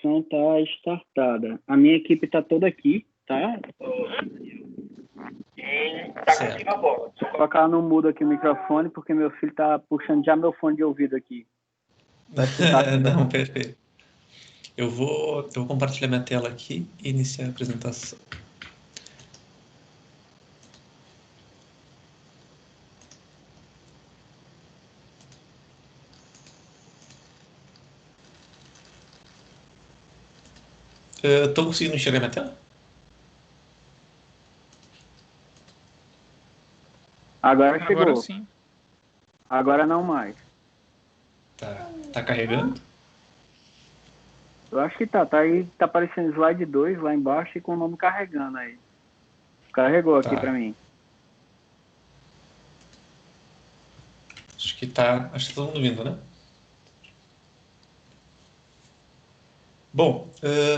apresentação está startada. A minha equipe está toda aqui, tá? E tá contigo a bola. Vou colocar no mudo aqui o microfone, porque meu filho tá puxando já meu fone de ouvido aqui. Não, perfeito. Eu vou compartilhar minha tela aqui e iniciar a apresentação. Estou conseguindo enxergar minha tela? Agora chegou. Agora sim. Agora não mais. Tá carregando? Eu acho que tá aí, tá aparecendo slide 2 lá embaixo e com o nome carregando aí. Carregou aqui para mim. Acho que tá todo mundo vindo, né? Bom,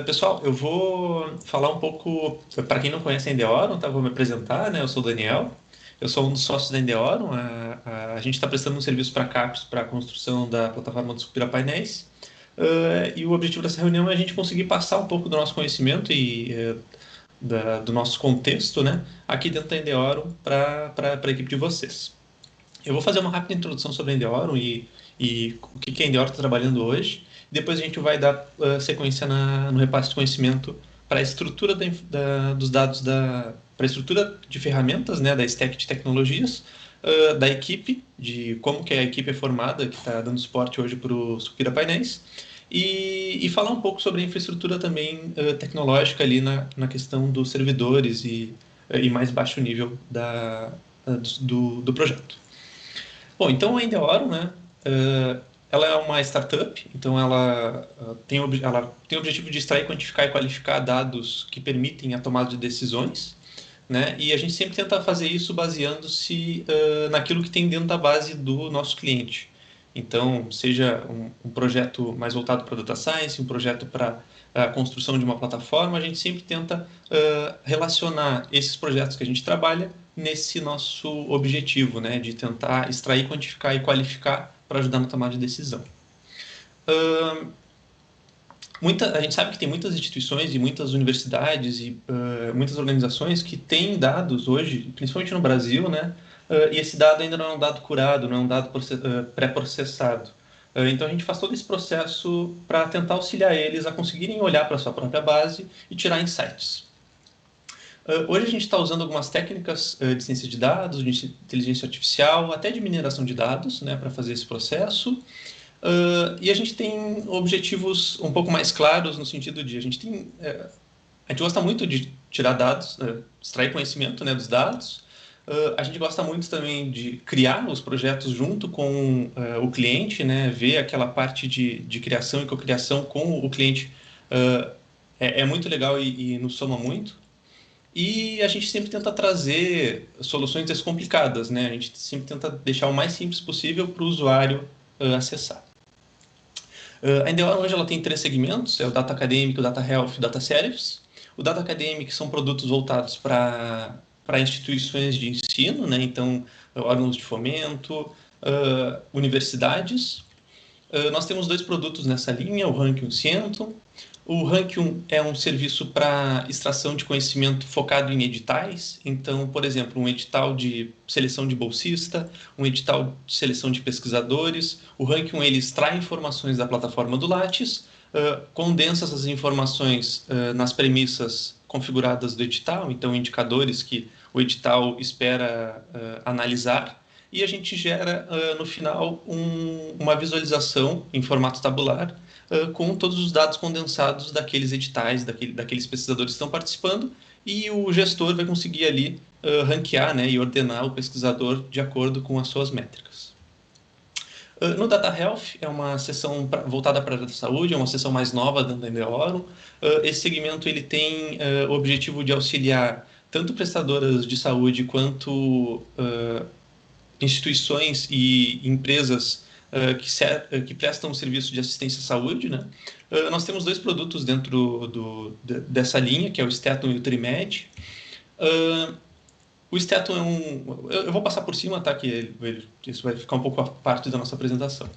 pessoal, eu vou falar um pouco, para quem não conhece a Endeorum, tá? Vou me apresentar, né? Eu sou o Daniel, eu sou um dos sócios da Endeorum. A gente está prestando um serviço para CAPES, para a construção da plataforma dos Cupira-Painéis, e o objetivo dessa reunião é a gente conseguir passar um pouco do nosso conhecimento e do nosso contexto, né? Aqui dentro da Endeorum para a equipe de vocês. Eu vou fazer uma rápida introdução sobre a Endeorum e o que a Endeorum está trabalhando hoje. Depois a gente vai dar sequência no repasse de conhecimento para a estrutura dos dados, para a estrutura de ferramentas, né, da stack de tecnologias, da equipe, de como que a equipe é formada, que está dando suporte hoje para os Cupira Painéis, e falar um pouco sobre a infraestrutura também tecnológica ali na questão dos servidores e mais baixo nível do projeto. Bom, então a Endeorum, né, ela é uma startup, então ela tem o objetivo de extrair, quantificar e qualificar dados que permitem a tomada de decisões, né, e a gente sempre tenta fazer isso baseando-se naquilo que tem dentro da base do nosso cliente. Então, seja um projeto mais voltado para data science, um projeto para a construção de uma plataforma, a gente sempre tenta relacionar esses projetos que a gente trabalha nesse nosso objetivo, né, de tentar extrair, quantificar e qualificar para ajudar na tomada de decisão. A gente sabe que tem muitas instituições e muitas universidades e muitas organizações que têm dados hoje, principalmente no Brasil, né, e esse dado ainda não é um dado curado, não é um dado pré-processado. Então a gente faz todo esse processo para tentar auxiliar eles a conseguirem olhar para a sua própria base e tirar insights. Hoje a gente está usando algumas técnicas de ciência de dados, de inteligência artificial, até de mineração de dados, né, para fazer esse processo. E a gente tem objetivos um pouco mais claros no sentido de a gente gosta muito de tirar dados, extrair conhecimento, né, dos dados. A gente gosta muito também de criar os projetos junto com o cliente, né, ver aquela parte de criação e cocriação com o cliente é muito legal e nos soma muito. E a gente sempre tenta trazer soluções descomplicadas, né? A gente sempre tenta deixar o mais simples possível para o usuário acessar. A Endeorum hoje ela tem 3 segmentos, é o Data Academic, o Data Health e o Data Service. O Data Academic são produtos voltados para instituições de ensino, né? Então, órgãos de fomento, universidades. Nós temos 2 produtos nessa linha, o Rankium e o Scientum. O Rankium é um serviço para extração de conhecimento focado em editais. Então, por exemplo, um edital de seleção de bolsista, um edital de seleção de pesquisadores. O Rankium ele extrai informações da plataforma do Lattes, condensa essas informações nas premissas configuradas do edital, então indicadores que o edital espera analisar, e a gente gera no final uma visualização em formato tabular com todos os dados condensados daqueles editais, daqueles pesquisadores que estão participando, e o gestor vai conseguir ali ranquear, né, e ordenar o pesquisador de acordo com as suas métricas. No Data Health, é uma seção voltada para a área da saúde, é uma seção mais nova dentro da Endeorum. Esse segmento ele tem o objetivo de auxiliar tanto prestadoras de saúde quanto instituições e empresas que prestam serviço de assistência à saúde, né? Nós temos 2 produtos dentro dessa linha, que é o Steton e o Trimed. O Steton eu vou passar por cima, tá? Que isso vai ficar um pouco a parte da nossa apresentação.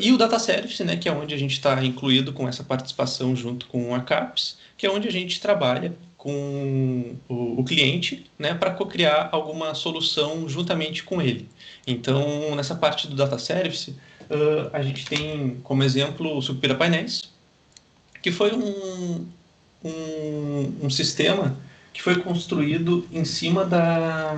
E o Data Service, né, que é onde a gente está incluído com essa participação junto com a CAPES, que é onde a gente trabalha com o cliente, né, para co-criar alguma solução juntamente com ele. Então, nessa parte do Data Service, a gente tem como exemplo o Sucupira Painéis, que foi um sistema que foi construído em cima da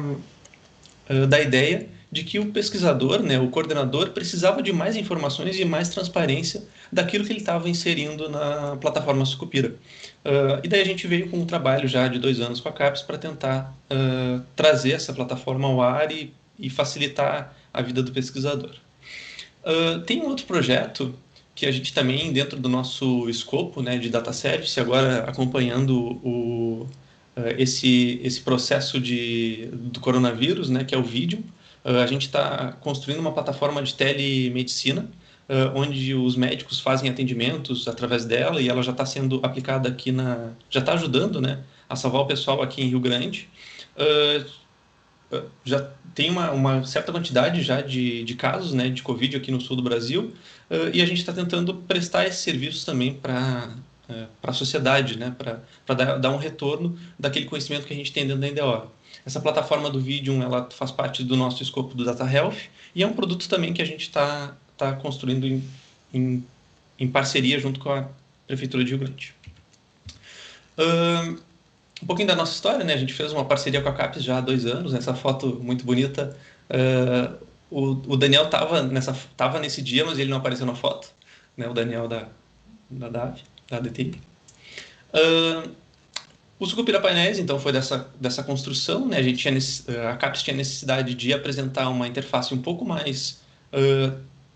ideia de que o pesquisador, né, o coordenador, precisava de mais informações e mais transparência daquilo que ele estava inserindo na plataforma Sucupira. E daí a gente veio com um trabalho já de 2 anos com a CAPES para tentar trazer essa plataforma ao ar e facilitar a vida do pesquisador. Tem um outro projeto que a gente também, dentro do nosso escopo, né, de Data Service, agora acompanhando esse processo do coronavírus, né, que é o Vidium. A gente está construindo uma plataforma de telemedicina, onde os médicos fazem atendimentos através dela, e ela já está sendo aplicada aqui já está ajudando, né, a salvar o pessoal aqui em Rio Grande. Já tem uma certa quantidade já de casos, né, de Covid aqui no sul do Brasil, e a gente está tentando prestar esses serviços também para a sociedade, né, para dar um retorno daquele conhecimento que a gente tem dentro da NDO. Essa plataforma do Vidium, ela faz parte do nosso escopo do Data Health, e é um produto também que a gente está construindo em parceria junto com a Prefeitura de Rio Grande. Um pouquinho da nossa história, né? A gente fez uma parceria com a CAPES já há 2 anos, nessa foto muito bonita. O Daniel tava nesse dia, mas ele não apareceu na foto, né? O Daniel da DAV, da DTI. O Sucupira Painéis, então, foi dessa construção, né? A CAPES tinha necessidade de apresentar uma interface um pouco mais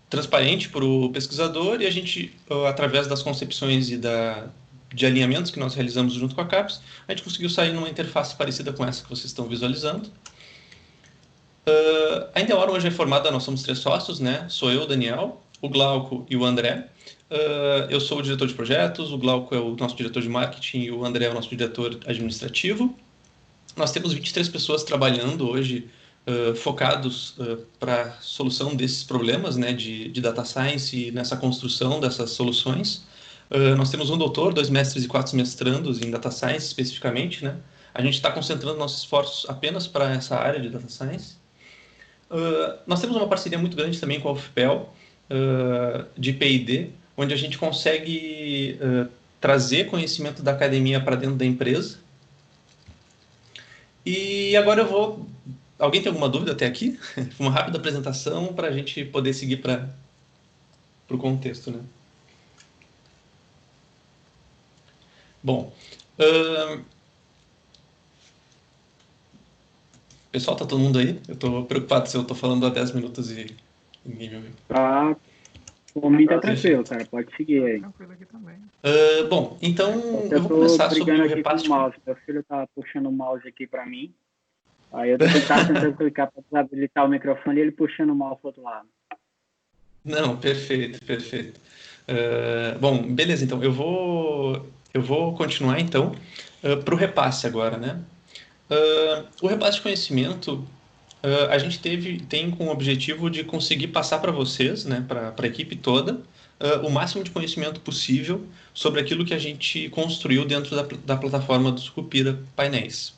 transparente para o pesquisador, e a gente, através das concepções de alinhamentos que nós realizamos junto com a CAPES, a gente conseguiu sair numa interface parecida com essa que vocês estão visualizando. A Endeavor hoje é formada, nós somos 3 sócios, né? Sou eu, o Daniel, o Glauco e o André. Eu sou o diretor de projetos, o Glauco é o nosso diretor de marketing e o André é o nosso diretor administrativo. Nós temos 23 pessoas trabalhando hoje, focados para a solução desses problemas, né, de data science e nessa construção dessas soluções. Nós temos um doutor, 2 mestres e 4 mestrandos em Data Science, especificamente, né? A gente está concentrando nossos esforços apenas para essa área de Data Science. Nós temos uma parceria muito grande também com a UFPEL, de P&D, onde a gente consegue trazer conhecimento da academia para dentro da empresa. E agora Alguém tem alguma dúvida até aqui? Uma rápida apresentação para a gente poder seguir para o contexto, né? Bom, pessoal, tá todo mundo aí? Eu estou preocupado se eu estou falando há 10 minutos e ninguém me ouviu. Tá, por mim tá tranquilo, cara, pode seguir aí. Tranquilo aqui também. Bom, então Eu vou tô começar sobre brigando o aqui com repasse. o mouse, meu filho tá puxando o mouse aqui para mim, aí eu tô tentando clicar para desabilitar o microfone e ele puxando o mouse pro outro lado. Não, perfeito, perfeito. Bom, beleza, então eu vou continuar então para o repasse agora, né? O repasse de conhecimento a gente tem com o objetivo de conseguir passar para vocês, né, para a equipe toda, o máximo de conhecimento possível sobre aquilo que a gente construiu dentro da plataforma do Sucupira Painéis.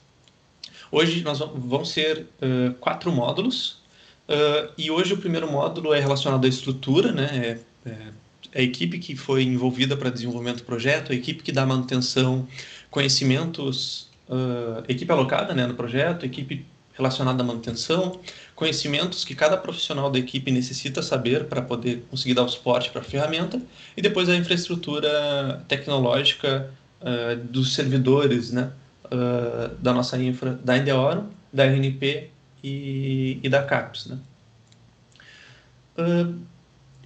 Hoje vão ser 4 módulos, e hoje o primeiro módulo é relacionado à estrutura, né? A equipe que foi envolvida para desenvolvimento do projeto, a equipe que dá manutenção, conhecimentos, equipe alocada, né, no projeto, equipe relacionada à manutenção, conhecimentos que cada profissional da equipe necessita saber para poder conseguir dar o suporte para a ferramenta, e depois a infraestrutura tecnológica dos servidores, né, da nossa infra, da Endeavor, da RNP e da CAPES, né?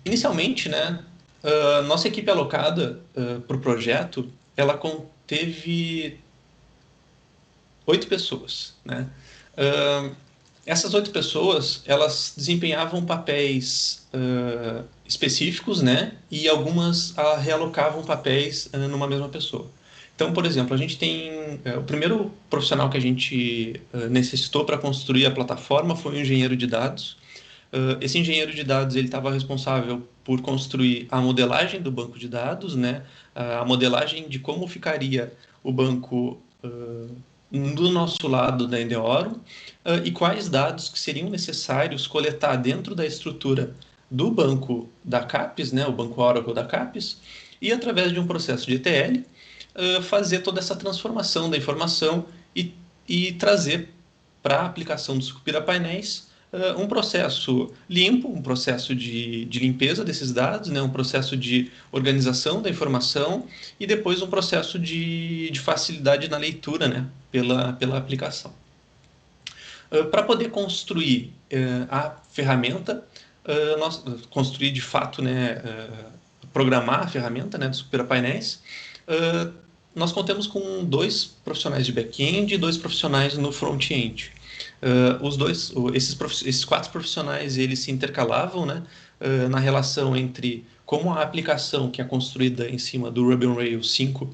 Inicialmente, né, nossa equipe alocada para o projeto, ela conteve 8 pessoas, né? Essas 8 pessoas, elas desempenhavam papéis específicos, né? E algumas realocavam papéis numa mesma pessoa. Então, por exemplo, a gente tem o primeiro profissional que a gente necessitou para construir a plataforma foi um engenheiro de dados. Esse engenheiro de dados ele estava responsável por construir a modelagem do banco de dados, né? A modelagem de como ficaria o banco do nosso lado da Endeavorum, e quais dados que seriam necessários coletar dentro da estrutura do banco da CAPES, né, o banco Oracle da CAPES, e através de um processo de ETL, fazer toda essa transformação da informação e trazer para a aplicação dos Cupira Painéis um processo limpo, um processo de limpeza desses dados, né, um processo de organização da informação e depois um processo de facilidade na leitura, né, pela aplicação. Para poder construir a ferramenta, construir de fato, né, programar a ferramenta, né, dos Cupira Painéis, nós contamos com 2 profissionais de back-end e 2 profissionais no front-end. Esses 4 profissionais, eles se intercalavam, né, na relação entre como a aplicação que é construída em cima do Ruby on Rails 5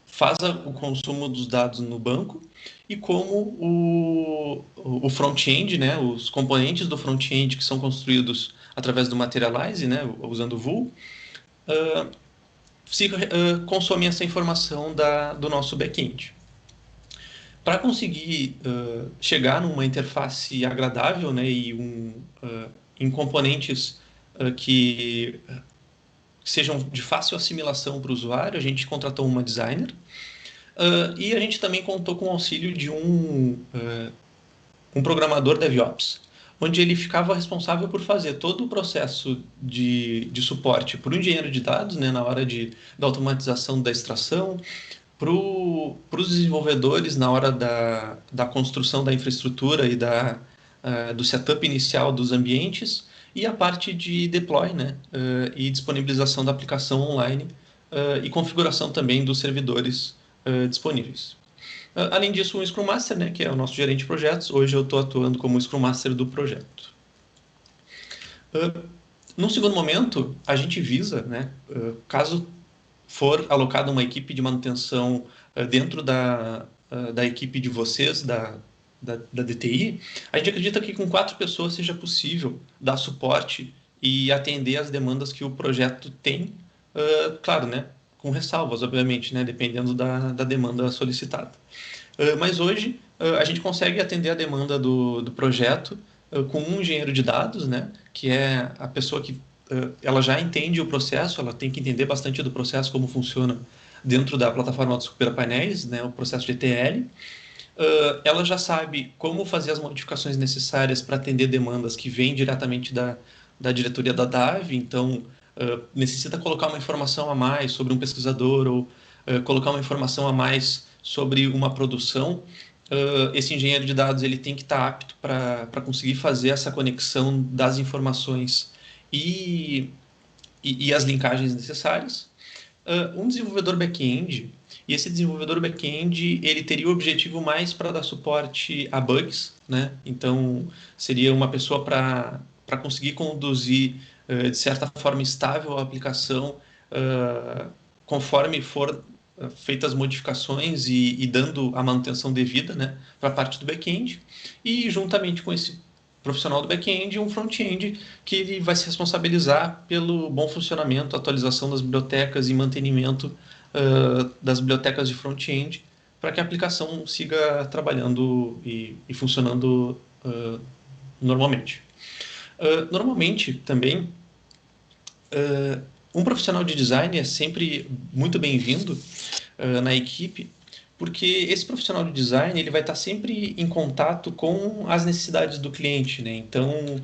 faz o consumo dos dados no banco e como o front-end, né, os componentes do front-end que são construídos através do Materialize, né, usando o Vue, consome essa informação do nosso back-end. Para conseguir chegar numa interface agradável, né, e em componentes que sejam de fácil assimilação para o usuário, a gente contratou uma designer e a gente também contou com o auxílio de um programador DevOps, onde ele ficava responsável por fazer todo o processo de suporte para o engenheiro de dados, né, na hora da automatização da extração, para os desenvolvedores na hora da construção da infraestrutura e do setup inicial dos ambientes, e a parte de deploy, né, e disponibilização da aplicação online e configuração também dos servidores disponíveis. Além disso, um Scrum Master, né, que é o nosso gerente de projetos. Hoje eu estou atuando como Scrum Master do projeto. Num segundo momento, a gente visa, né, caso for alocada uma equipe de manutenção dentro da equipe de vocês, da DTI, a gente acredita que com 4 pessoas seja possível dar suporte e atender às demandas que o projeto tem, claro, né, com ressalvas, obviamente, né, dependendo da demanda solicitada. Mas hoje a gente consegue atender a demanda do projeto com um engenheiro de dados, né, que é a pessoa que ela já entende o processo, ela tem que entender bastante do processo, como funciona dentro da plataforma dos Cupira Painéis, né, o processo de ETL. Ela já sabe como fazer as modificações necessárias para atender demandas que vêm diretamente da diretoria da DAV, então necessita colocar uma informação a mais sobre um pesquisador ou colocar uma informação a mais sobre uma produção. Esse engenheiro de dados ele tem que estar apto para conseguir fazer essa conexão das informações e as linkagens necessárias. Um desenvolvedor back-end, e esse desenvolvedor back-end ele teria o objetivo mais para dar suporte a bugs, né? Então seria uma pessoa para conseguir conduzir de certa forma estável a aplicação conforme for feitas modificações e dando a manutenção devida, né, para a parte do back-end, e juntamente com esse profissional do back-end, um front-end que ele vai se responsabilizar pelo bom funcionamento, atualização das bibliotecas e mantenimento das bibliotecas de front-end, para que a aplicação siga trabalhando e funcionando normalmente. Normalmente, também, um profissional de design é sempre muito bem-vindo na equipe, porque esse profissional de design ele vai estar sempre em contato com as necessidades do cliente, né? Então,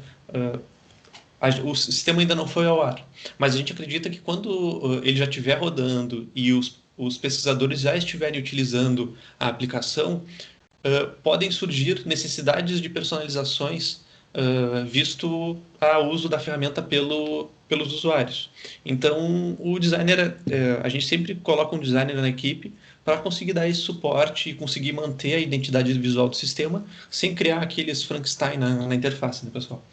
o sistema ainda não foi ao ar, mas a gente acredita que quando ele já estiver rodando e os pesquisadores já estiverem utilizando a aplicação, podem surgir necessidades de personalizações visto o uso da ferramenta pelos usuários. Então, o designer, a gente sempre coloca um designer na equipe para conseguir dar esse suporte e conseguir manter a identidade visual do sistema sem criar aqueles Frankenstein na interface, né, pessoal?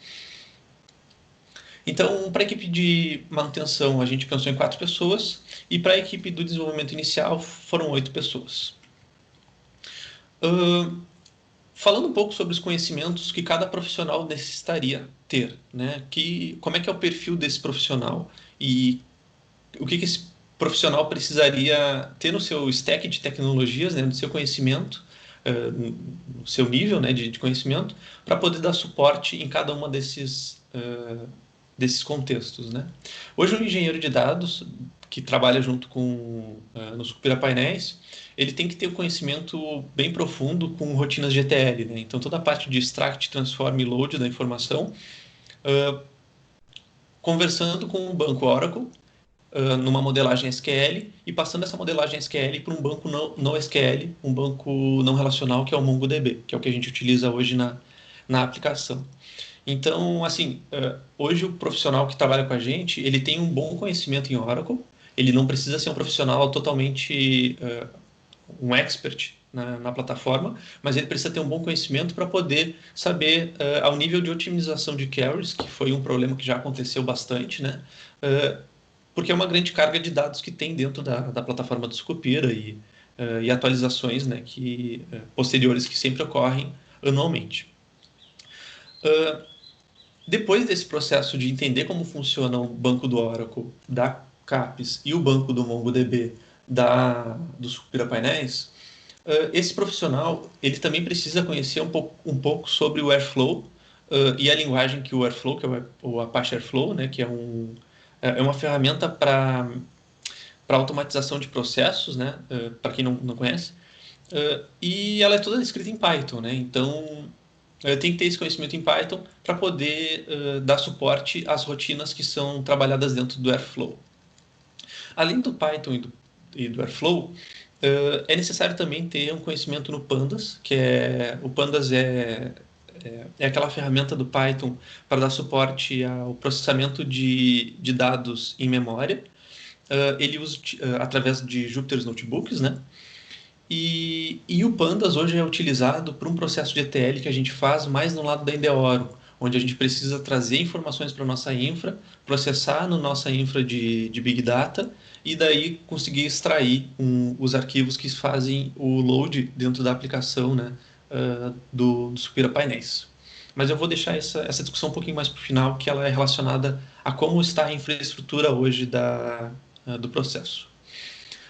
Então, para a equipe de manutenção, a gente pensou em 4 pessoas e para a equipe do desenvolvimento inicial foram 8 pessoas. Falando um pouco sobre os conhecimentos que cada profissional necessitaria ter, né? Como é que é o perfil desse profissional e o que esse profissional precisaria ter no seu stack de tecnologias, né, no seu conhecimento, no seu nível, né, de conhecimento, para poder dar suporte em cada uma desses contextos, né? Hoje, um engenheiro de dados que trabalha junto com nos Cupira Painéis, ele tem que ter um conhecimento bem profundo com rotinas de ETL, né? Então, toda a parte de extract, transform e load da informação, conversando com o banco Oracle, numa modelagem SQL e passando essa modelagem SQL para um banco não SQL, um banco não relacional, que é o MongoDB, que é o que a gente utiliza hoje na aplicação. Então, assim, hoje o profissional que trabalha com a gente, ele tem um bom conhecimento em Oracle, ele não precisa ser um profissional totalmente um expert na plataforma, mas ele precisa ter um bom conhecimento para poder saber ao nível de otimização de queries, que foi um problema que já aconteceu bastante, né? Porque é uma grande carga de dados que tem dentro da plataforma do Sucupira e atualizações, né, posteriores que sempre ocorrem anualmente. Depois desse processo de entender como funciona o banco do Oracle, da CAPES e o banco do MongoDB do Sucupira Painéis, esse profissional ele também precisa conhecer um pouco sobre o Airflow e a linguagem que o Airflow, que é o Apache Airflow, né, que é uma ferramenta para automatização de processos, né, para quem não conhece, e ela é toda escrita em Python, né, então tem que ter esse conhecimento em Python para poder dar suporte às rotinas que são trabalhadas dentro do Airflow. Além do Python e do Airflow, é necessário também ter um conhecimento no Pandas, o Pandas é aquela ferramenta do Python para dar suporte ao processamento de dados em memória. Ele usa através de Jupyter Notebooks, né? E o Pandas hoje é utilizado para um processo de ETL que a gente faz mais no lado da Endeavor, onde a gente precisa trazer informações para a nossa infra, processar na nossa infra de Big Data e daí conseguir extrair os arquivos que fazem o load dentro da aplicação, né, do Supira Painéis. Mas eu vou deixar essa discussão um pouquinho mais para o final, que ela é relacionada a como está a infraestrutura hoje do processo.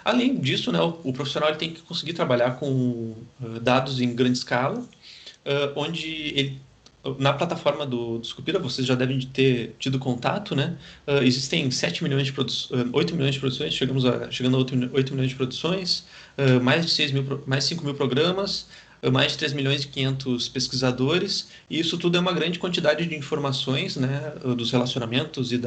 Além disso, né, o profissional ele tem que conseguir trabalhar com dados em grande escala, onde na plataforma do Scopira, vocês já devem ter tido contato, né? Existem 7 milhões de 8 milhões de produções, chegando a 8 milhões de produções, mais de 5 mil programas, mais de 3 milhões e 500 pesquisadores, e isso tudo é uma grande quantidade de informações, né, dos relacionamentos e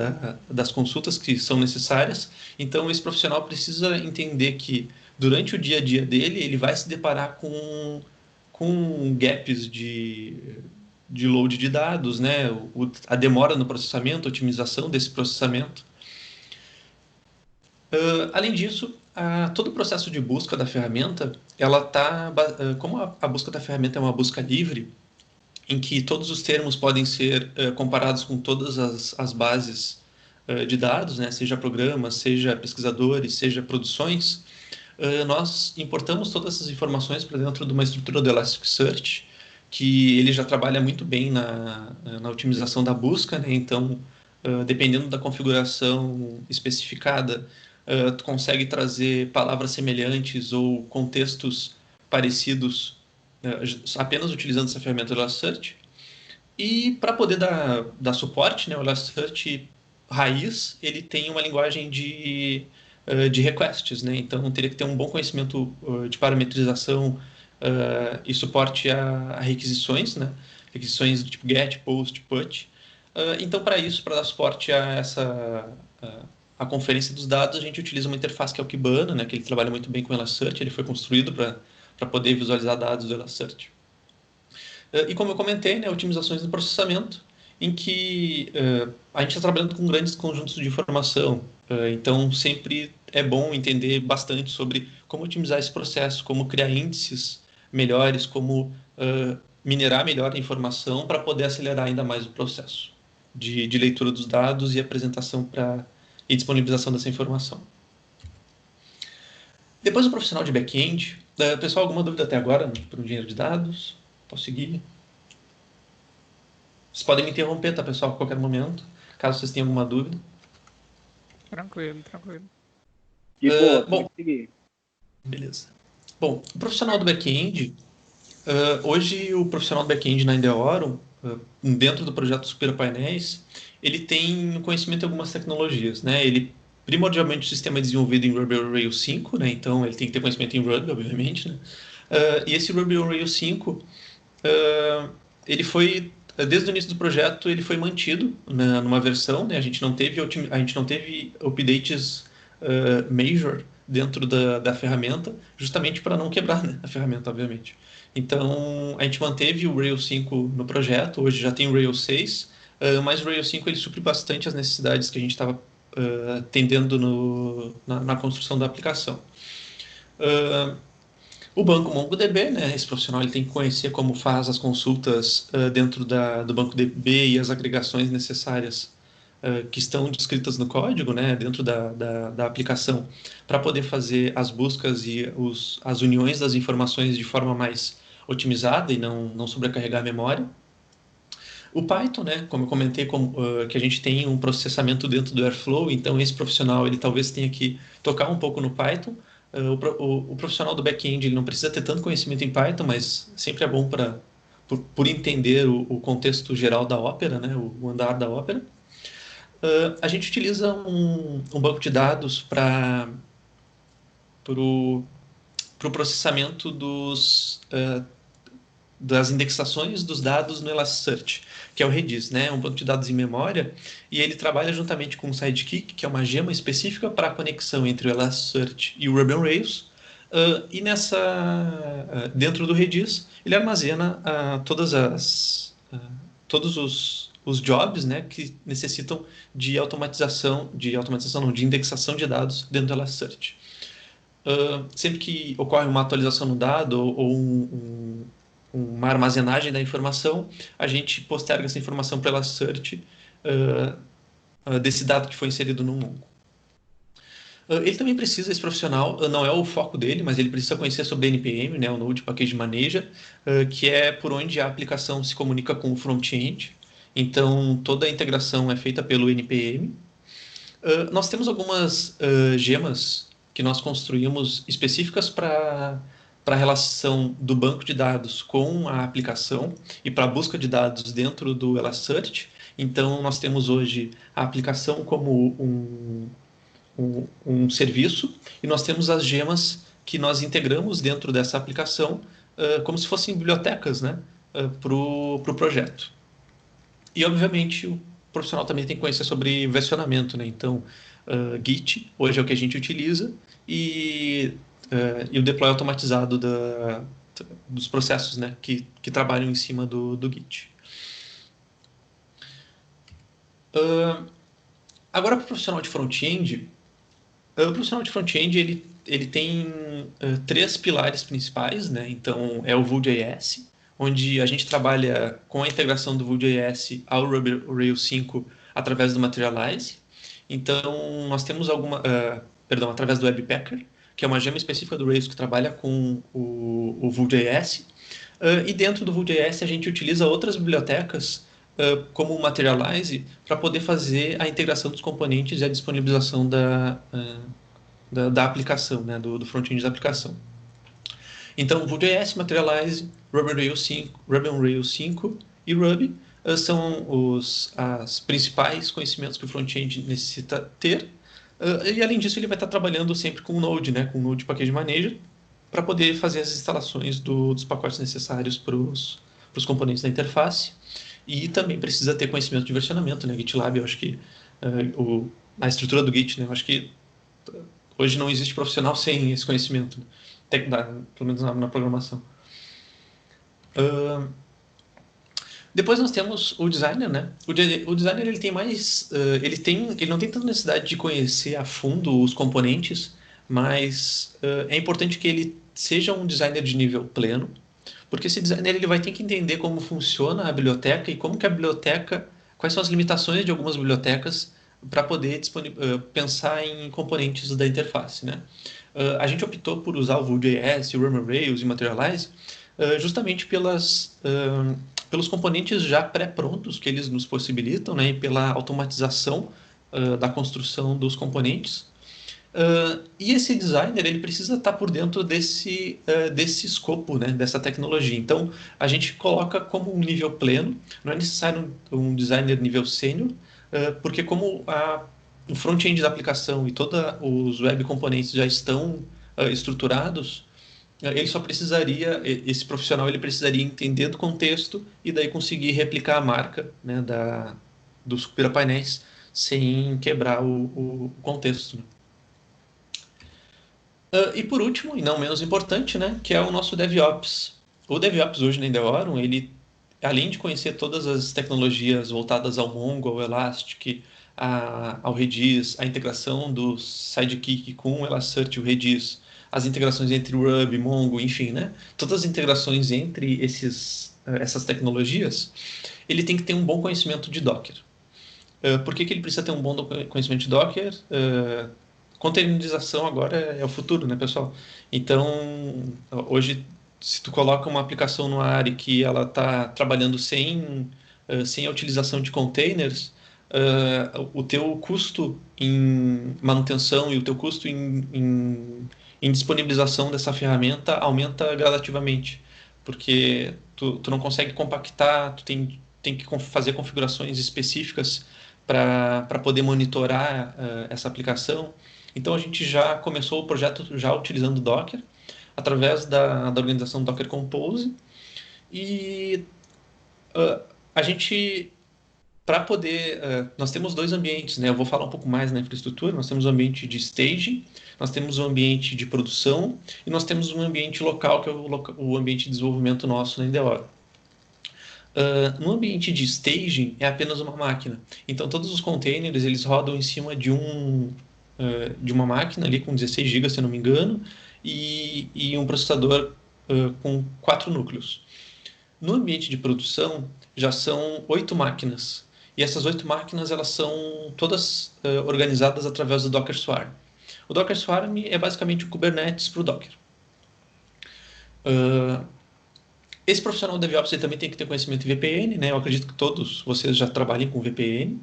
das consultas que são necessárias. Então, esse profissional precisa entender que, durante o dia a dia dele, ele vai se deparar com gaps de load de dados, né, a demora no processamento, a otimização desse processamento. Além disso, todo o processo de busca da ferramenta, como a busca da ferramenta é uma busca livre, em que todos os termos podem ser comparados com todas as bases de dados, né, seja programas, seja pesquisadores, seja produções, nós importamos todas essas informações para dentro de uma estrutura do Elasticsearch, que ele já trabalha muito bem na otimização da busca, né? Então, dependendo da configuração especificada, tu consegue trazer palavras semelhantes ou contextos parecidos apenas utilizando essa ferramenta do Elasticsearch. E para poder dar suporte, né, o Elasticsearch raiz, ele tem uma linguagem de requests, né? Então teria que ter um bom conhecimento de parametrização e suporte a requisições, né? Requisições do tipo GET, POST, PUT. Então, para isso, para dar suporte a conferência dos dados, a gente utiliza uma interface que é o Kibana, né? Que ele trabalha muito bem com o Elasticsearch, ele foi construído para poder visualizar dados do Elasticsearch. E como eu comentei, né, otimizações no processamento, em que a gente está trabalhando com grandes conjuntos de informação. Então, sempre é bom entender bastante sobre como otimizar esse processo, como criar índices melhores, como minerar melhor a informação para poder acelerar ainda mais o processo de leitura dos dados e apresentação e disponibilização dessa informação. Depois, o profissional de back-end. Pessoal, alguma dúvida até agora para o engenheiro de dados? Posso seguir? Vocês podem me interromper, tá, pessoal, a qualquer momento, caso vocês tenham alguma dúvida. Tranquilo, tranquilo. De boa, Bom, pode seguir. beleza. Bom, o profissional do back-end, hoje o profissional do back-end na Endeavour, dentro do projeto Supera Painéis, ele tem conhecimento de algumas tecnologias, né? Ele, primordialmente, o sistema é desenvolvido em Ruby on Rails 5, né? Então, ele tem que ter conhecimento em Ruby, obviamente, né? E esse Ruby on Rails 5, ele foi, desde o início do projeto, ele foi mantido numa versão, né? A gente não teve updates major dentro da ferramenta, justamente para não quebrar, né, a ferramenta, obviamente. Então, a gente manteve o Rails 5 no projeto, hoje já tem o Rails 6, mas o Rails 5 ele supre bastante as necessidades que a gente estava tendendo na construção da aplicação. O banco MongoDB, né, esse profissional ele tem que conhecer como faz as consultas dentro do banco DB e as agregações necessárias que estão descritas no código, né, dentro da aplicação, para poder fazer as buscas e as uniões das informações de forma mais otimizada e não sobrecarregar a memória. O Python, né, como eu comentei, que a gente tem um processamento dentro do Airflow, então esse profissional ele talvez tenha que tocar um pouco no Python. O profissional do back-end ele não precisa ter tanto conhecimento em Python, mas sempre é bom por entender o contexto geral da ópera, né, o andar da ópera. A gente utiliza um banco de dados para o processamento das indexações dos dados no Elasticsearch, que é o Redis, né? Um banco de dados em memória, e ele trabalha juntamente com o Sidekick, que é uma gema específica para a conexão entre o Elasticsearch e o Ruby on Rails. E dentro do Redis, ele armazena todos os jobs, né, que necessitam de de indexação de dados dentro do Elasticsearch. Sempre que ocorre uma atualização no dado ou uma armazenagem da informação, a gente posterga essa informação para o Elasticsearch desse dado que foi inserido no Mongo. Ele também precisa, esse profissional, não é o foco dele, mas ele precisa conhecer sobre NPM, né, o Node Package Manager, que é por onde a aplicação se comunica com o front-end. Então, toda a integração é feita pelo NPM. Nós temos algumas gemas que nós construímos específicas para a relação do banco de dados com a aplicação e para a busca de dados dentro do Elasticsearch. Então, nós temos hoje a aplicação como um serviço e nós temos as gemas que nós integramos dentro dessa aplicação como se fossem bibliotecas, né, para o projeto. E, obviamente, o profissional também tem que conhecer sobre versionamento, né? Então, Git hoje é o que a gente utiliza e o deploy automatizado dos processos, né, que trabalham em cima do Git. Agora, para o profissional de front-end, o profissional de front-end ele tem três pilares principais, né? Então, é o Vue.js, onde a gente trabalha com a integração do Vue.js ao Ruby Rails 5 através do Materialize. Então, nós temos através do Webpacker, que é uma gema específica do Rails que trabalha com o Vue.js. E dentro do Vue.js a gente utiliza outras bibliotecas, como o Materialize, para poder fazer a integração dos componentes e a disponibilização da aplicação, né, do front-end da aplicação. Então, Vue.js, Materialize, Ruby on Rails 5 e Ruby são os principais conhecimentos que o front-end necessita ter. E, além disso, ele vai estar trabalhando sempre com o Node, né, com o Node Package Manager, para poder fazer as instalações dos pacotes necessários para os componentes da interface. E também precisa ter conhecimento de versionamento, né? GitLab, eu acho que a estrutura do Git, né? Eu acho que hoje não existe profissional sem esse conhecimento, né? Pelo menos na programação. Depois nós temos o designer, né? O designer ele tem mais, ele não tem tanta necessidade de conhecer a fundo os componentes, mas é importante que ele seja um designer de nível pleno, porque esse designer ele vai ter que entender como funciona a biblioteca e quais são as limitações de algumas bibliotecas para poder pensar em componentes da interface, né? A gente optou por usar o Vue.js, o Ruby on Rails e o Materialize justamente pelas pelos componentes já pré-prontos que eles nos possibilitam, né, e pela automatização da construção dos componentes. E esse designer ele precisa estar por dentro desse escopo, né, dessa tecnologia. Então, a gente coloca como um nível pleno, não é necessário um designer nível sênior, porque como o front-end da aplicação e todos os web componentes já estão estruturados, ele só precisaria, esse profissional ele precisaria entender do contexto e daí conseguir replicar a marca, né, dos painéis sem quebrar o contexto, né? E por último, e não menos importante, né, que é o nosso DevOps. O DevOps hoje na Endeavorum, ele, além de conhecer todas as tecnologias voltadas ao Mongo, ao Elastic, ao Redis, a integração do Sidekick com o Elasticsearch e o Redis, as integrações entre o Ruby, Mongo, enfim, né, todas as integrações entre essas tecnologias, ele tem que ter um bom conhecimento de Docker. Por que ele precisa ter um bom conhecimento de Docker? Containerização agora é o futuro, né, pessoal? Então, hoje, se tu coloca uma aplicação no ARI que ela está trabalhando sem a utilização de containers, o teu custo em manutenção e o teu custo em disponibilização dessa ferramenta aumenta gradativamente, porque tu não consegue compactar, tu tem que fazer configurações específicas para poder monitorar essa aplicação. Então a gente já começou o projeto já utilizando Docker, através da organização Docker Compose, e a gente, para poder, nós temos dois ambientes, né? Eu vou falar um pouco mais na infraestrutura. Nós temos o ambiente de staging, nós temos o ambiente de produção, e nós temos um ambiente local, que é o ambiente de desenvolvimento nosso na Endeavorum. No ambiente de staging é apenas uma máquina. Então todos os containers eles rodam em cima de uma máquina ali com 16 GB, se eu não me engano, e um processador com 4 núcleos. No ambiente de produção já são 8 máquinas. E essas 8 máquinas elas são todas organizadas através do Docker Swarm. O Docker Swarm é basicamente o Kubernetes para o Docker. Esse profissional de DevOps ele também tem que ter conhecimento em VPN, né? Eu acredito que todos vocês já trabalhem com VPN.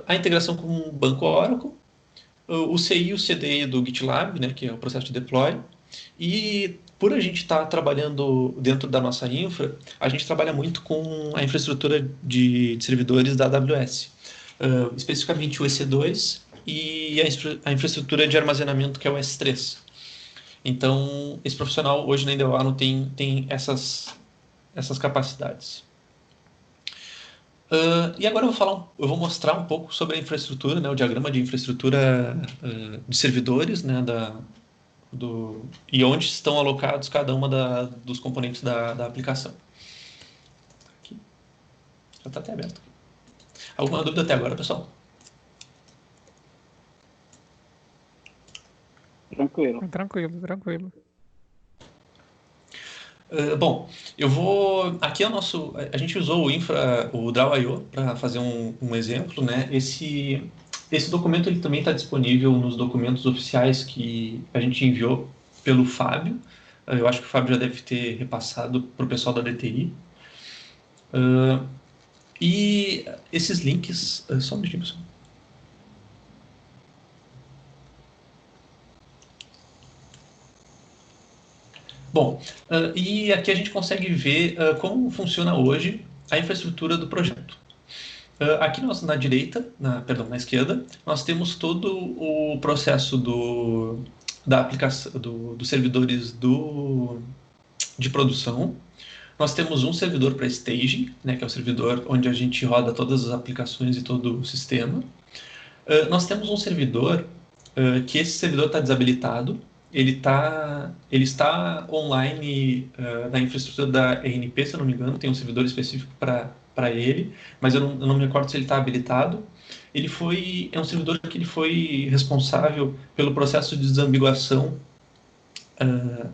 A integração com o banco Oracle, o CI e o CD do GitLab, né? Que é o processo de deploy. E por a gente estar trabalhando dentro da nossa infra, a gente trabalha muito com a infraestrutura de servidores da AWS, especificamente o EC2 e a infraestrutura de armazenamento que é o S3. Então, esse profissional hoje na Endeavorum tem essas capacidades. E agora eu vou mostrar um pouco sobre a infraestrutura, né, o diagrama de infraestrutura de servidores, né, e onde estão alocados cada uma dos componentes da aplicação. Aqui. Já está até aberto. Alguma dúvida até agora, pessoal? Tranquilo. Tranquilo. Bom, eu vou. Aqui é o nosso. A gente usou o Draw.io para fazer um exemplo, né? Esse documento ele também está disponível nos documentos oficiais que a gente enviou pelo Fábio. Eu acho que o Fábio já deve ter repassado para o pessoal da DTI. E esses links. Só um minutinho, pessoal. Bom, e aqui a gente consegue ver como funciona hoje a infraestrutura do projeto. Aqui na direita, na esquerda, nós temos todo o processo da aplicação, dos servidores de produção. Nós temos um servidor para staging, né, que é o servidor onde a gente roda todas as aplicações e todo o sistema. Nós temos um servidor que esse servidor está desabilitado. Ele está online na infraestrutura da RNP, se eu não me engano, tem um servidor específico para ele, mas eu não me recordo se ele está habilitado. É um servidor que ele foi responsável pelo processo de desambiguação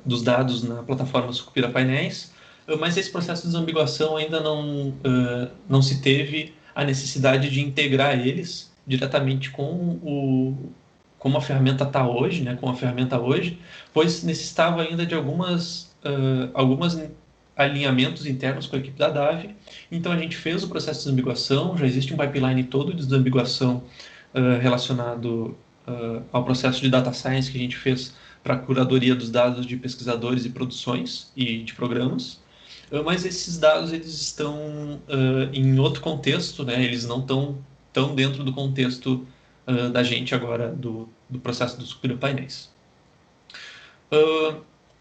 dos dados na plataforma Sucupira Painéis, mas esse processo de desambiguação ainda não se teve a necessidade de integrar eles diretamente como a ferramenta está hoje, né, com a ferramenta hoje, pois necessitava ainda de algumas alinhamentos internos com a equipe da DAV. Então a gente fez o processo de desambiguação, já existe um pipeline todo de desambiguação relacionado ao processo de data science que a gente fez para a curadoria dos dados de pesquisadores e produções e de programas. Mas esses dados eles estão em outro contexto, né? Eles não estão tão dentro do contexto da gente agora do processo dos painéis.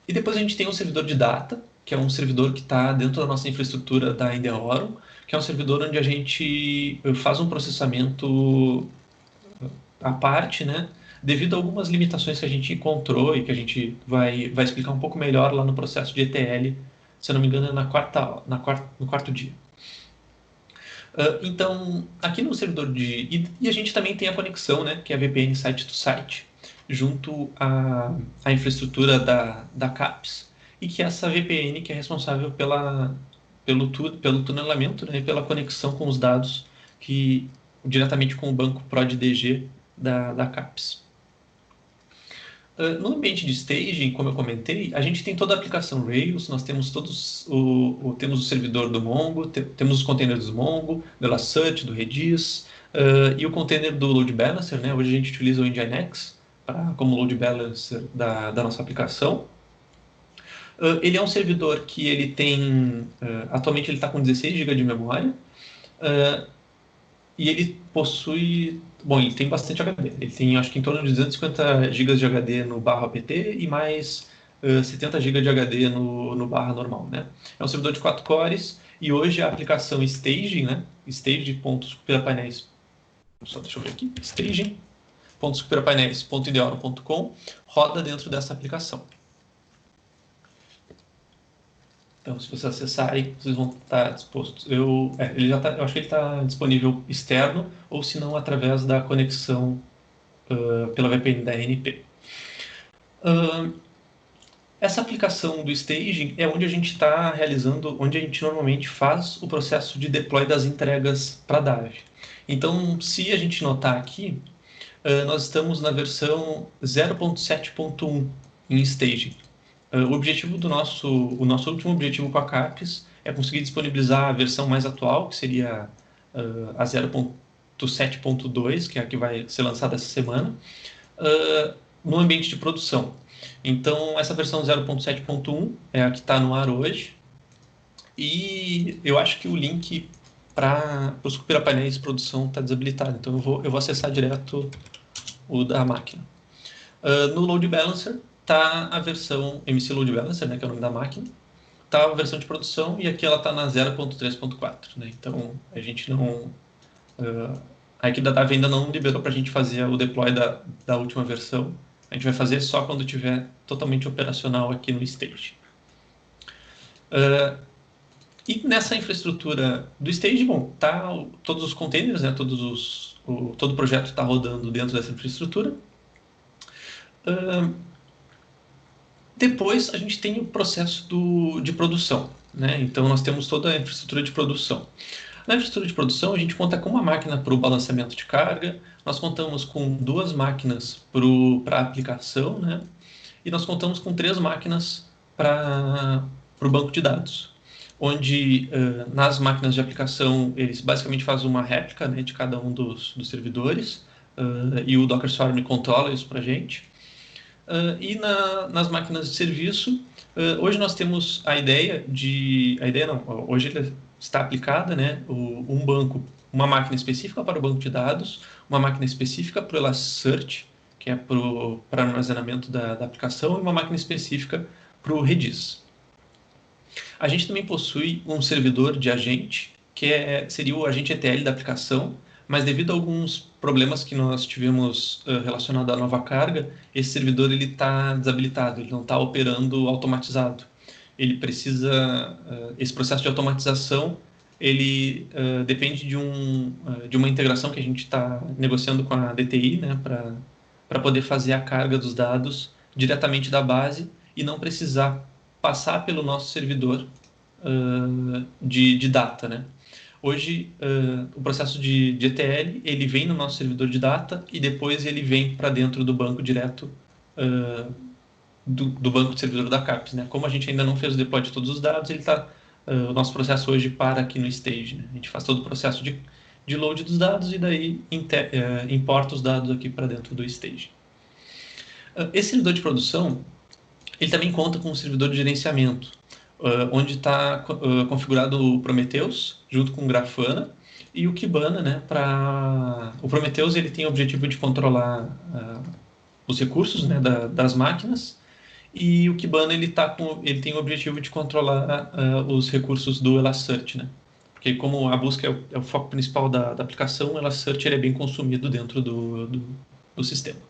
E depois a gente tem um servidor de data, que é um servidor que está dentro da nossa infraestrutura da Endeavour, que é um servidor onde a gente faz um processamento à parte, né? Devido a algumas limitações que a gente encontrou e que a gente vai explicar um pouco melhor lá no processo de ETL, se eu não me engano, é no quarto dia. Então, aqui no servidor e a gente também tem a conexão, né, que é a VPN site-to-site, junto à infraestrutura da CAPES, e que é essa VPN que é responsável pelo tunelamento, né, e pela conexão com os dados diretamente com o banco ProdDG da CAPES. No ambiente de staging, como eu comentei, a gente tem toda a aplicação Rails, nós temos temos o servidor do Mongo, temos os containers do Mongo, do Elastic, do Redis, e o container do Load Balancer, né? Hoje a gente utiliza o Nginx como Load Balancer da nossa aplicação. Ele é um servidor que ele tem, atualmente ele está com 16 GB de memória, e ele possui... Bom, ele tem bastante HD. Ele tem, acho que, em torno de 250 GB de HD no /apt e mais 70 GB de HD no barra normal, né? É um servidor de 4 cores e hoje a aplicação Staging, né? Staging.superpainéis... Só deixa eu ver aqui. Staging.superpainéis.endeavour.com roda dentro dessa aplicação. Então, se vocês acessarem, vocês vão estar dispostos. Eu acho que ele está disponível externo, ou se não, através da conexão pela VPN da ANP. Essa aplicação do staging é onde a gente está realizando, onde a gente normalmente faz o processo de deploy das entregas para a DAV. Então, se a gente notar aqui, nós estamos na versão 0.7.1 em staging. O objetivo o nosso último objetivo com a CAPES é conseguir disponibilizar a versão mais atual, que seria a 0.7.2, que é a que vai ser lançada essa semana, no ambiente de produção. Então, essa versão 0.7.1 é a que está no ar hoje, e eu acho que o link para os painéis de produção está desabilitado, então eu vou acessar direto o da máquina. No Load Balancer, está a versão MC Load Balancer, né, que é o nome da máquina, está a versão de produção e aqui ela está na 0.3.4, né, então a gente não... a equipe da DAV ainda não liberou para a gente fazer o deploy da última versão, a gente vai fazer só quando estiver totalmente operacional aqui no stage. E nessa infraestrutura do stage, bom, tá todos os containers, né, todo o projeto está rodando dentro dessa infraestrutura. Depois a gente tem o processo de produção, né? Então nós temos toda a infraestrutura de produção. Na infraestrutura de produção a gente conta com uma máquina para o balanceamento de carga, nós contamos com 2 máquinas para a aplicação, né? E nós contamos com 3 máquinas para o banco de dados, onde nas máquinas de aplicação eles basicamente fazem uma réplica, né, de cada um dos servidores, e o Docker Swarm controla isso para a gente. E nas máquinas de serviço, hoje nós temos hoje ele está aplicada, né, uma máquina específica para o banco de dados, uma máquina específica para o Elasticsearch, que é para armazenamento da aplicação, e uma máquina específica para o Redis. A gente também possui um servidor de agente, que seria o agente ETL da aplicação, mas devido a alguns problemas que nós tivemos relacionados à nova carga, esse servidor está desabilitado, ele não está operando automatizado. Ele precisa, esse processo de automatização, ele depende de uma integração que a gente está negociando com a DTI, né, para poder fazer a carga dos dados diretamente da base e não precisar passar pelo nosso servidor de data, né? Hoje, o processo de ETL, ele vem no nosso servidor de data e depois ele vem para dentro do banco direto do banco de servidor da CAPES, né? Como a gente ainda não fez o deploy de todos os dados, o nosso processo hoje para aqui no stage, né? A gente faz todo o processo de load dos dados e daí importa os dados aqui para dentro do stage. Esse servidor de produção, ele também conta com um servidor de gerenciamento, onde está configurado o Prometheus junto com o Grafana e o Kibana, né? O Prometheus ele tem o objetivo de controlar os recursos, né, das máquinas, e o Kibana ele tem o objetivo de controlar os recursos do Elasticsearch, né? Porque como a busca é o foco principal da aplicação, o Elasticsearch ele é bem consumido dentro do sistema.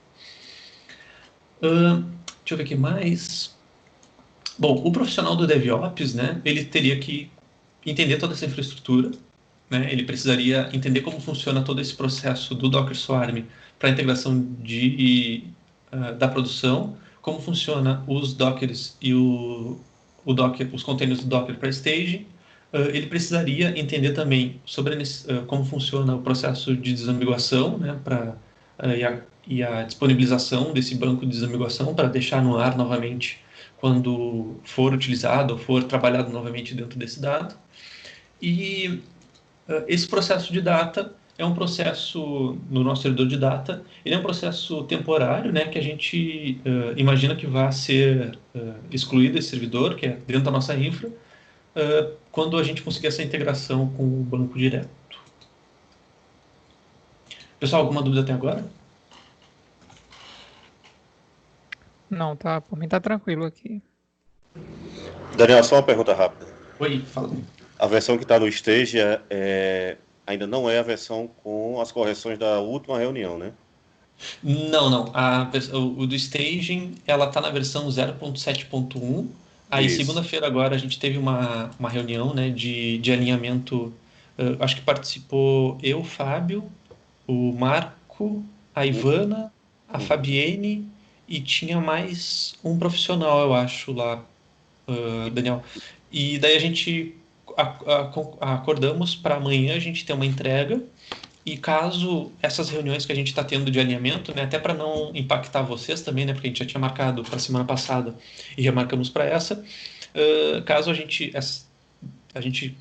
Deixa eu ver aqui mais. Bom, o profissional do DevOps, né, ele teria que entender toda essa infraestrutura, né? Ele precisaria entender como funciona todo esse processo do Docker Swarm para a integração da produção, como funciona os Dockers e os containers do Docker para staging. Ele precisaria entender também sobre como funciona o processo de desambiguação, né, e a disponibilização desse banco de desambiguação para deixar no ar novamente quando for utilizado ou for trabalhado novamente dentro desse dado. E esse processo de data é um processo, no nosso servidor de data, ele é um processo temporário, né, que a gente imagina que vai ser excluído esse servidor, que é dentro da nossa infra, quando a gente conseguir essa integração com o banco direto. Pessoal, alguma dúvida até agora? Não, tá, por mim tá tranquilo aqui. Daniel, só uma pergunta rápida. Oi, fala. A versão que está no Stage ainda não é a versão com as correções da última reunião, né? Não. O do staging, ela tá na versão 0.7.1. Aí, Isso. segunda-feira agora, a gente teve uma reunião, né, de alinhamento. Acho que participou eu, o Fábio, o Marco, a Ivana, a Fabienne e tinha mais um profissional, eu acho, lá, Daniel. E daí a gente acordamos para amanhã a gente ter uma entrega. E caso essas reuniões que a gente está tendo de alinhamento, né, até para não impactar vocês também, né, porque a gente já tinha marcado para a semana passada e remarcamos para essa, caso a gente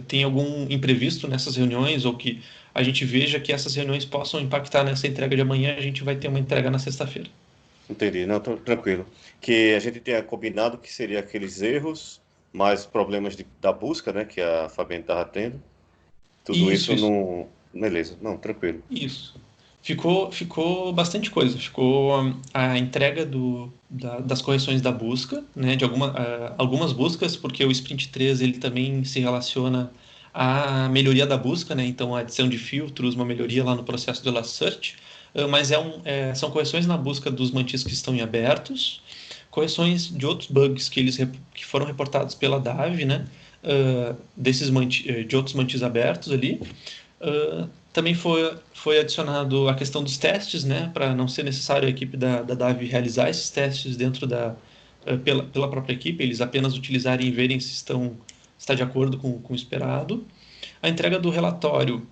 tenha algum imprevisto nessas reuniões ou que a gente veja que essas reuniões possam impactar nessa entrega de amanhã, a gente vai ter uma entrega na sexta-feira. Entendi, não, tranquilo. Que a gente tinha combinado que seria aqueles erros, mais problemas da busca, né, que a Fabienne estava tendo. Tudo isso não... Beleza, não, tranquilo. Isso. Ficou bastante coisa. Ficou a entrega das correções da busca, né, de algumas buscas, porque o Sprint 3 ele também se relaciona à melhoria da busca, né, então a adição de filtros, uma melhoria lá no processo do Elasticsearch, mas são correções na busca dos mantis que estão em abertos, correções de outros bugs que foram reportados pela DAV, né, de outros mantis abertos ali. Também foi adicionado a questão dos testes, né, para não ser necessário a equipe da DAV realizar esses testes pela própria equipe, eles apenas utilizarem e verem se está de acordo com o esperado. A entrega do relatório